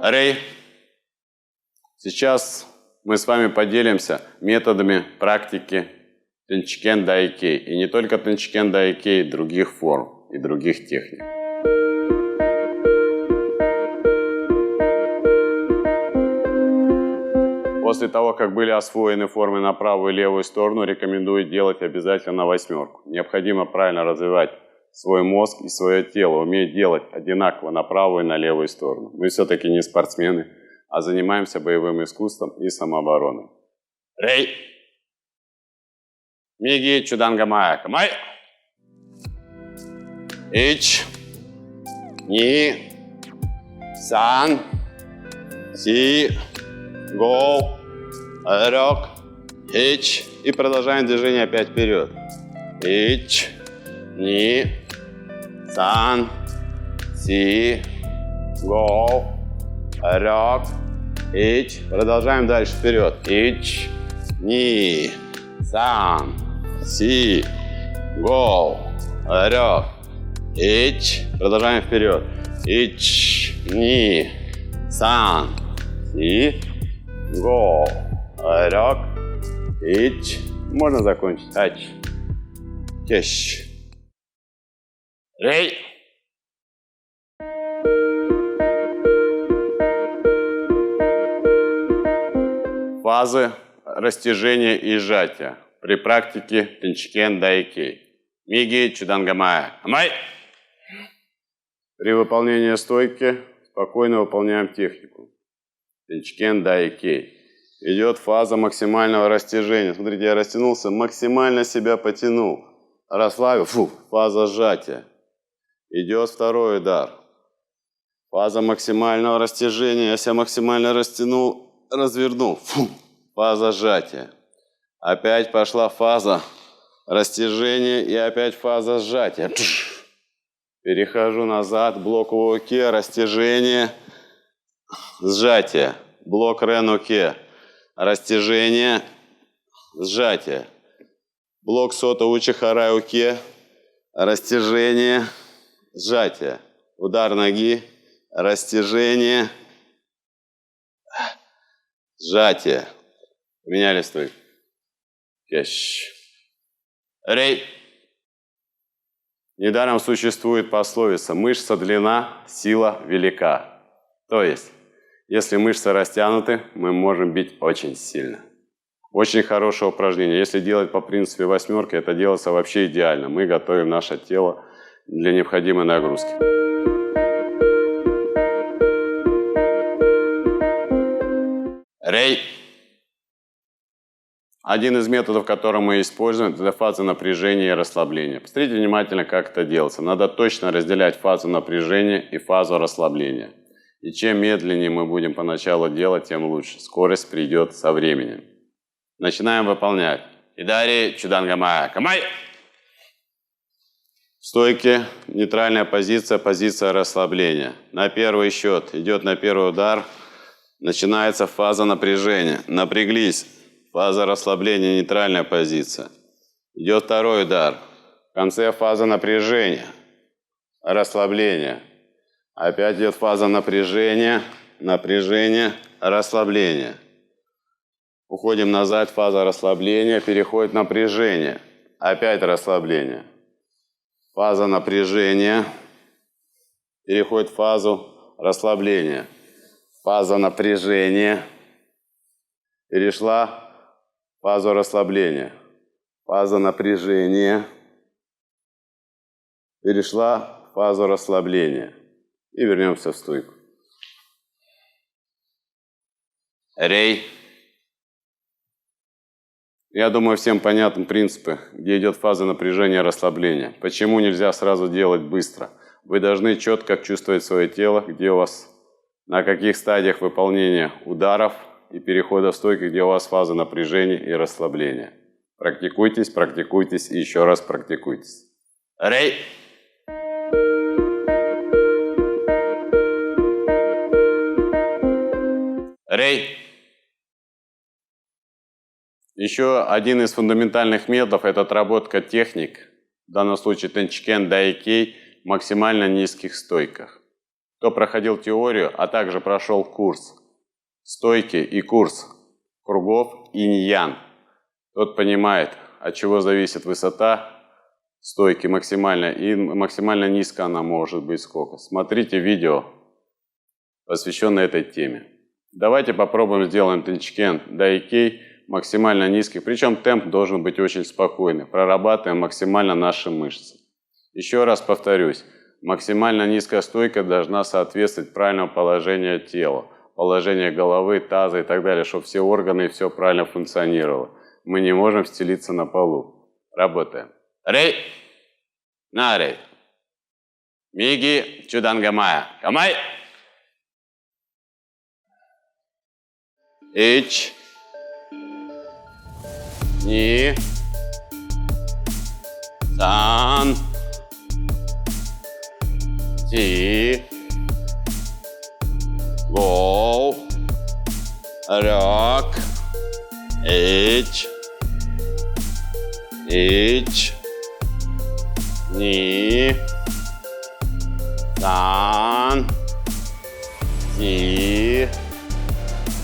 Рэй, сейчас мы с вами поделимся методами практики Тенчикен Дайкей. И не только Тенчикен Дайкей, других форм и других техник. После того, как были освоены формы на правую и левую сторону, рекомендую делать обязательно на восьмерку. Необходимо правильно развивать свой мозг и свое тело, уметь делать одинаково на правую и на левую сторону. Мы все-таки не спортсмены, а занимаемся боевым искусством и самообороной. Рэй! Миги Чудангамая. Камай! Ич! Ни! Сан! Си! Гоу! Рок! Ич! И продолжаем движение опять вперед. Ич! Ни! Сан! Си! Гоу! Рок! Ич! Продолжаем дальше вперед. Ич! Ни! Сан! Си! Гоу! Рок! Ич! Продолжаем вперед. Ич! Ни! Сан! Си! Гоу! Рок! Ич! Можно закончить. Ач! Кеш! Рей! Фазы растяжения и сжатия при практике Тенчикен Дайкей. Миги Чудангамая. Амай! При выполнении стойки спокойно выполняем технику. Тенчикен Дайкей. Идет фаза максимального растяжения. Смотрите, я растянулся, максимально себя потянул. Расслабил. Фаза сжатия. Идет второй удар. Фаза максимального растяжения. Я себя максимально растянул, развернул. Фаза сжатия. Опять пошла фаза растяжения и опять фаза сжатия. Перехожу назад. Блок Уоке. Растяжение. Сжатие. Блок Рен-Уке. Растяжение. Сжатие. Блок Сото Учи-Харай-Уке. Растяжение. Сжатие. Удар ноги. Растяжение. Сжатие. Меняли стойку. Кеш. Рей. Недаром существует пословица: мышца длинна, сила велика. То есть, если мышцы растянуты, мы можем бить очень сильно. Очень хорошее упражнение. Если делать по принципу восьмерки, это делается вообще идеально. Мы готовим наше тело для необходимой нагрузки. Рей. Один из методов, который мы используем, это фаза напряжения и расслабления. Посмотрите внимательно, как это делается. Надо точно разделять фазу напряжения и фазу расслабления. И чем медленнее мы будем поначалу делать, тем лучше. Скорость придет со временем. Начинаем выполнять. Идари Чудангамая. Камай! В стойке нейтральная позиция, позиция расслабления. На первый счет идет на первый удар. Начинается фаза напряжения. Напряглись. Фаза расслабления, нейтральная позиция. Идет второй удар. В конце фаза напряжения. Расслабление. Опять идет фаза напряжения, напряжение, расслабление. Уходим назад, фаза расслабления, переходит напряжение. Опять расслабление. Фаза напряжения, переходит в фазу расслабления. Фаза напряжения, перешла в фазу расслабления. Фаза напряжения, перешла в фазу расслабления. И вернемся в стойку. Рей. Я думаю, всем понятны принципы, где идет фаза напряжения и расслабления. Почему нельзя сразу делать быстро? Вы должны четко чувствовать свое тело, где у вас, на каких стадиях выполнения ударов и перехода в стойку, где у вас фаза напряжения и расслабления. Практикуйтесь, практикуйтесь и еще раз практикуйтесь. Рей. Рей. Еще один из фундаментальных методов – это отработка техник, в данном случае Тенчикен Дайкей, в максимально низких стойках. Кто проходил теорию, а также прошел курс стойки и курс кругов инь-ян, тот понимает, от чего зависит высота стойки максимально и максимально низко она может быть сколько. Смотрите видео, посвященное этой теме. Давайте попробуем сделаем тенчкен дайкей максимально низкий, причем темп должен быть очень спокойный. Прорабатываем максимально наши мышцы. Еще раз повторюсь, максимально низкая стойка должна соответствовать правильному положению тела, положению головы, таза и так далее, чтобы все органы и все правильно функционировало. Мы не можем стелиться на полу. Работаем. Рей, на рей. Миги, чудангамая. Камай. Ич. Ни. Сан. Ти. Гоу. Рак. Ич. Ич. Ни. Сан. Ти.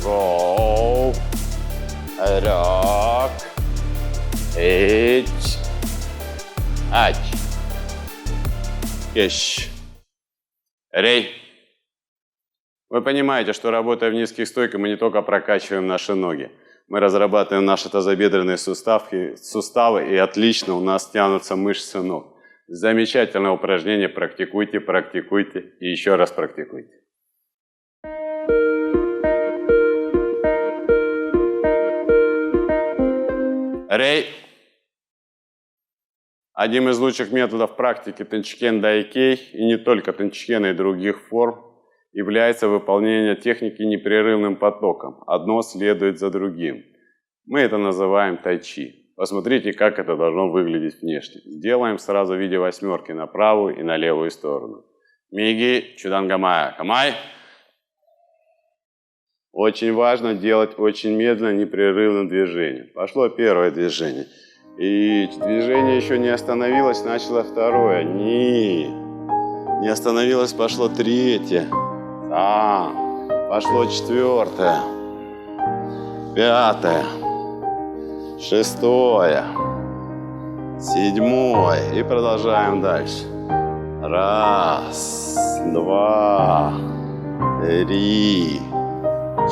Гоу. Рак. Ич. Ач. Кеш. Рей. Вы понимаете, что работая в низких стойках, мы не только прокачиваем наши ноги. Мы разрабатываем наши тазобедренные суставы, и отлично у нас тянутся мышцы ног. Замечательное упражнение. Практикуйте, практикуйте и еще раз практикуйте. Рей. Одним из лучших методов практики тенчкен дайкей, и не только тенчкена и других форм, является выполнение техники непрерывным потоком. Одно следует за другим. Мы это называем тайчи. Посмотрите, как это должно выглядеть внешне. Сделаем сразу в виде восьмерки на правую и на левую сторону. Миги, чудангамая, камай. Очень важно делать очень медленно, непрерывным движением. Пошло первое движение. И движение еще не остановилось, начало второе. Не остановилось, пошло третье. Пошло четвертое. Пятое. Шестое. Седьмое. И продолжаем дальше. Раз, два, три,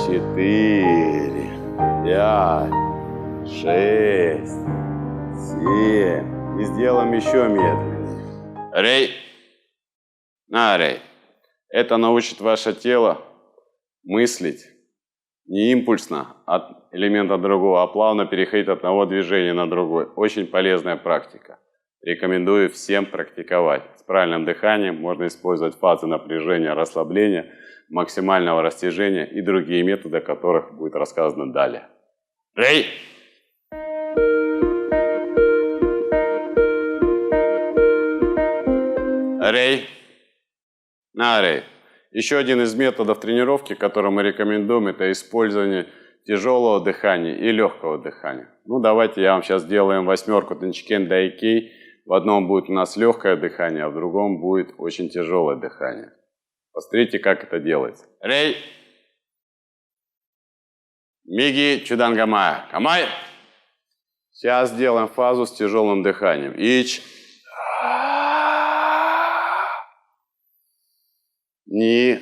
четыре, пять, шесть, 7. И сделаем еще медленнее. Рей. На рей. Это научит ваше тело мыслить не импульсно от элемента другого, а плавно переходить от одного движения на другой. Очень полезная практика. Рекомендую всем практиковать. С правильным дыханием можно использовать фазы напряжения, расслабления, максимального растяжения и другие методы, о которых будет рассказано далее. Рей! Рей. На рей. Еще один из методов тренировки, который мы рекомендуем, это использование тяжелого дыхания и легкого дыхания. Ну, давайте я вам сейчас сделаем восьмерку тенчкен дайкей. В одном будет у нас легкое дыхание, а в другом будет очень тяжелое дыхание. Посмотрите, как это делается. Рей. Миги, чудангамая. Камай. Сейчас сделаем фазу с тяжелым дыханием. Ич. Ни.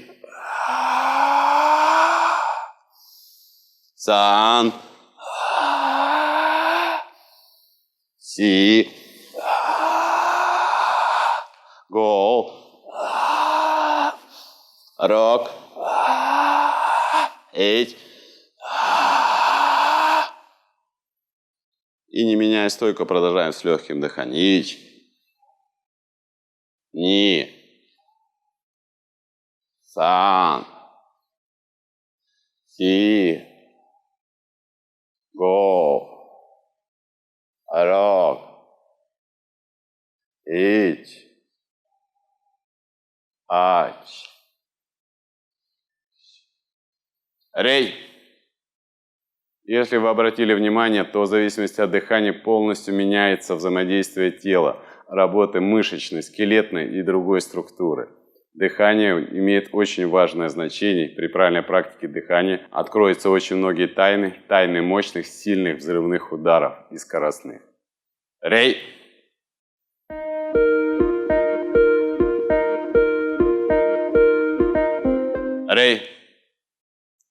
Сан. Си. Гоу. Рок. Эйт. И не меняя стойку, продолжаем с легким дыханием. Ич. Ни. Сан. Си. Го. Рок. Ич. Ач. Рей. Если вы обратили внимание, то в зависимости от дыхания полностью меняется взаимодействие тела, работы мышечной, скелетной и другой структуры. Дыхание имеет очень важное значение. При правильной практике дыхания откроются очень многие тайны мощных, сильных взрывных ударов и скоростных. Рей! Рей!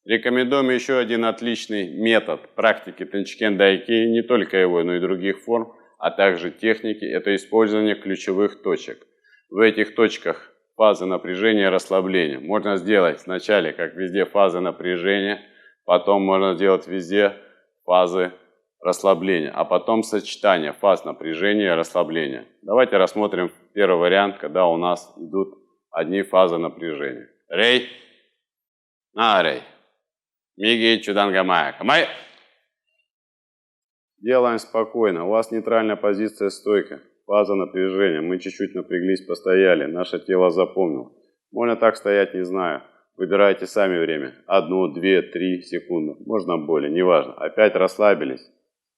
Рекомендуем еще один отличный метод практики Тенчкен Дайкей, не только его, но и других форм, а также техники. Это использование ключевых точек. В этих точках фазы напряжения и расслабления. Можно сделать вначале, как везде, фазы напряжения, потом можно сделать везде фазы расслабления, а потом сочетание фаз напряжения и расслабления. Давайте рассмотрим первый вариант, когда у нас идут одни фазы напряжения. Рей, рей. Миги чудангамая. Камай. Делаем спокойно. У вас нейтральная позиция стойка. Фаза напряжения. Мы чуть-чуть напряглись, постояли. Наше тело запомнило. Можно так стоять, не знаю. Выбирайте сами время. 1, 2, 3 секунды. Можно более, неважно. Опять расслабились.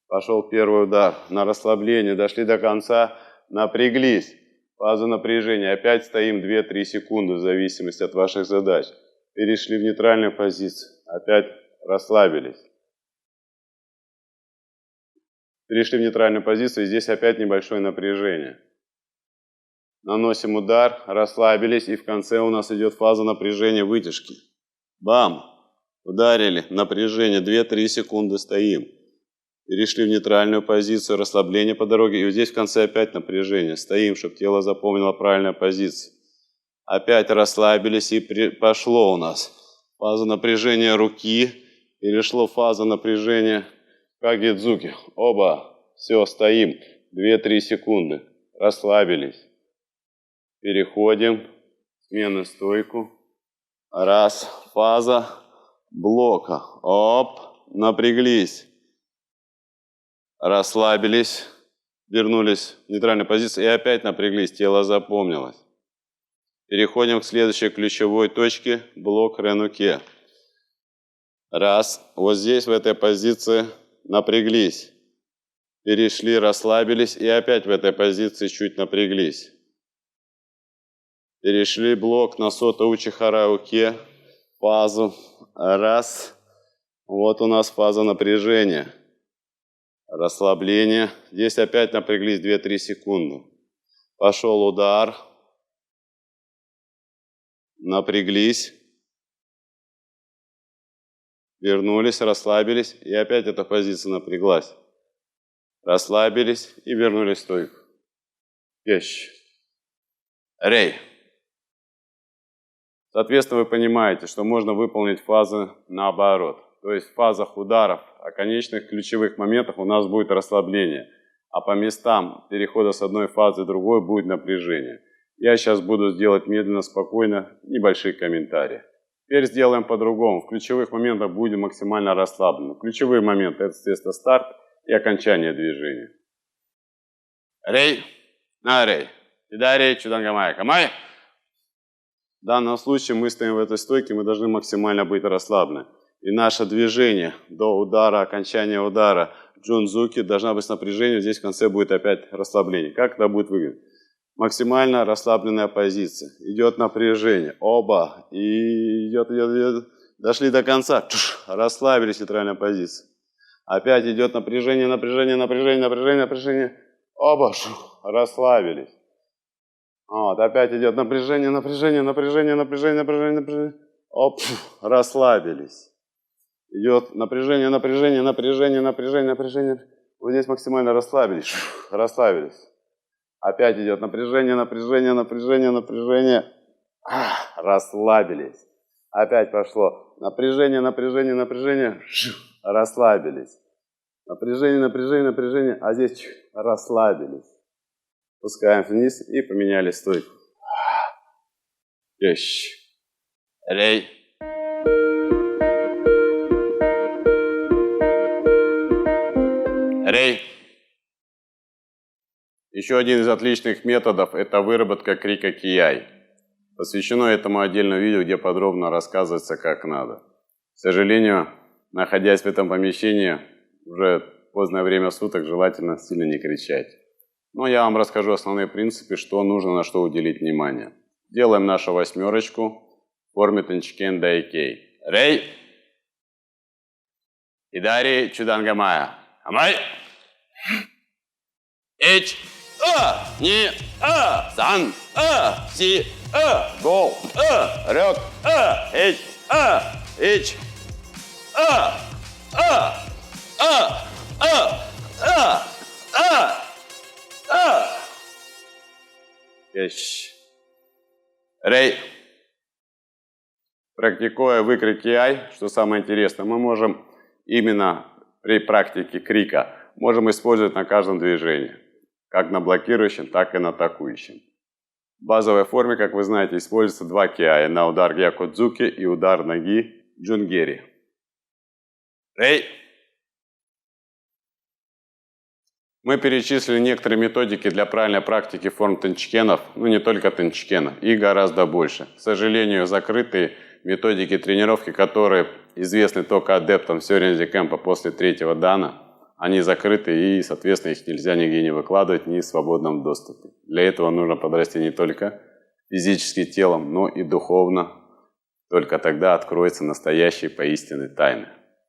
Пошел первый удар. На расслабление. Дошли до конца. Напряглись. Фаза напряжения. Опять стоим 2-3 секунды в зависимости от ваших задач. Перешли в нейтральную позицию. Опять расслабились. Перешли в нейтральную позицию. И здесь опять небольшое напряжение. Наносим удар. Расслабились. И в конце у нас идет фаза напряжения вытяжки. Бам! Ударили. Напряжение. 2-3 секунды стоим. Перешли в нейтральную позицию. Расслабление по дороге. И вот здесь в конце опять напряжение. Стоим, чтобы тело запомнило правильную позицию. Опять расслабились. И пошло у нас. Фаза напряжения руки. Перешло фаза напряжения кагидзуки. Оба. Все, стоим. 2-3 секунды. Расслабились. Переходим. Смена стойку. Раз. Фаза блока. Оп. Напряглись. Расслабились. Вернулись в нейтральную позицию. И опять напряглись. Тело запомнилось. Переходим к следующей ключевой точке. Блок Ренуке. Раз. Вот здесь, в этой позиции, напряглись. Перешли, расслабились. И опять в этой позиции чуть напряглись. Перешли блок на Сото Учихара Уке. Фазу. Раз. Вот у нас фаза напряжения. Расслабление. Здесь опять напряглись 2-3 секунды. Пошел удар. Напряглись. Вернулись, расслабились. И опять эта позиция напряглась. Расслабились и вернулись в стойку. Вещь. Рей. Соответственно, вы понимаете, что можно выполнить фазы наоборот. То есть в фазах ударов, о конечных ключевых моментах у нас будет расслабление. А по местам перехода с одной фазы в другой будет напряжение. Я сейчас буду делать медленно, спокойно, небольшие комментарии. Теперь сделаем по-другому. В ключевых моментах будем максимально расслаблены. Ключевые моменты – это, естественно, старт и окончание движения. Рей, на рей. Идарей, чудангамай, камай. В данном случае мы стоим в этой стойке, мы должны максимально быть расслаблены. И наше движение до удара, окончания удара, джунзуки, должна быть напряжение. Здесь в конце будет опять расслабление. Как это будет выглядеть? Максимально расслабленная позиция. Идет напряжение. Оба. И идет. Дошли до конца. Расслабились, нейтральная позиция. Опять идет напряжение. Оба. Расслабились. Вот. Опять идет напряжение. Оп. Расслабились. Идет напряжение. Вот здесь максимально расслабились. Расслабились. Опять идет напряжение. Расслабились. Опять пошло. Напряжение. Расслабились. Напряжение. А здесь расслабились. Спускаем вниз и поменяли стойку. Рей. Рей. Еще один из отличных методов – это выработка крика кияй. Посвящено этому отдельное видео, где подробно рассказывается, как надо. К сожалению, находясь в этом помещении, уже позднее время суток, желательно сильно не кричать. Но я вам расскажу основные принципы, что нужно, на что уделить внимание. Делаем нашу восьмерочку в форме Тенчкен Дайкей. Рей. Идари Чудангамая. Амай. Эч. Ни. Сан. Си. Гол. Рёк. Эч. Эч. Эч. Рей. Практикуя выкрики ай, что самое интересное, мы можем именно при практике крика можем использовать на каждом движении, как на блокирующем, так и на атакующем. В базовой форме, как вы знаете, используется два киая на удар гякодзуки и удар ноги джунгери. Рей. Мы перечислили некоторые методики для правильной практики форм тенчкенов, но не только тенчкена, и гораздо больше. К сожалению, закрытые методики тренировки, которые известны только адептам Сёрензи Кэмпа после третьего дана, они закрыты и, соответственно, их нельзя нигде не выкладывать, ни в свободном доступе. Для этого нужно подрасти не только физически телом, но и духовно. Только тогда откроются настоящие поистине тайны.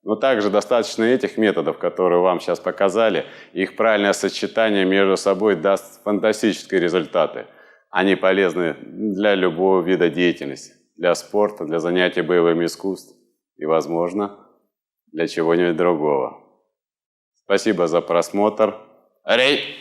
Но также достаточно этих методов, которые вам сейчас показали, их правильное сочетание между собой даст фантастические результаты. Они полезны для любого вида деятельности, для спорта, для занятий боевыми искусствами и, возможно, для чего-нибудь другого. Спасибо за просмотр. Рей!